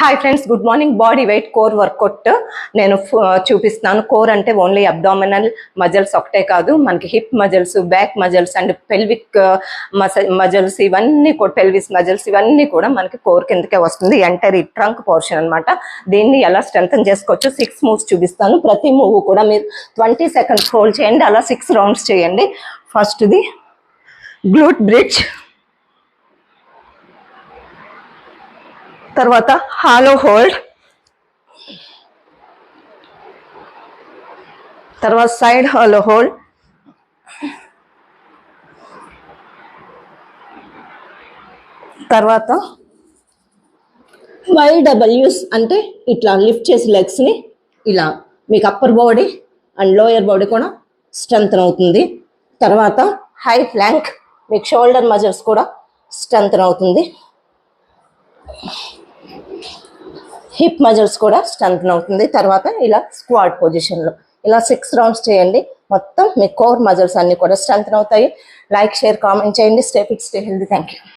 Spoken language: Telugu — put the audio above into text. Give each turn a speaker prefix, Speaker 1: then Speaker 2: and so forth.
Speaker 1: Hi friends, good morning. Body weight core work out నేను చూపిస్తున్నాను. కోర్ అంటే ఓన్లీ అబ్డామినల్ మజిల్స్ ఒకటే కాదు, మనకి hip muscles, back muscles and pelvic muscles ఇవన్నీ కూడా, పెల్విస్ మజిల్స్ ఇవన్నీ కూడా మనకి కోర్ కిందకే వస్తుంది. ఎంటైర్ ఈ ట్రంక్ పోర్షన్ అనమాట. దీన్ని ఎలా స్ట్రెంథన్ చేసుకోవచ్చు 6 మూవ్స్ చూపిస్తాను. ప్రతి మూవ్ కూడా మీరు 20 seconds హోల్డ్ చేయండి, అలా 6 రౌండ్స్ చేయండి. ఫస్ట్ది గ్లూట్ బ్రిడ్జ్, తర్వాత హాలో హోల్డ్, తర్వాత సైడ్ హాలో హోల్డ్, తర్వాత YWs అంటే ఇట్లా లిఫ్ట్ చేసి లెగ్స్ని ఇలా, మీకు upper body and lower body కూడా స్ట్రెంథన్ అవుతుంది. తర్వాత హై ప్లాంక్, మీకు షోల్డర్ మజిల్స్ కూడా స్ట్రెంథన్ అవుతుంది, హిప్ మజిల్స్ కూడా స్ట్రెంథన్ అవుతుంది. తర్వాత ఇలా స్క్వాట్ పొజిషన్లో ఇలా 6 రౌండ్స్ చేయండి. మొత్తం మీ కోర్ మజిల్స్ అన్ని కూడా స్ట్రెంథన్ అవుతాయి. లైక్, షేర్, కామెంట్ చేయండి. Stay fit, stay healthy. Thank you.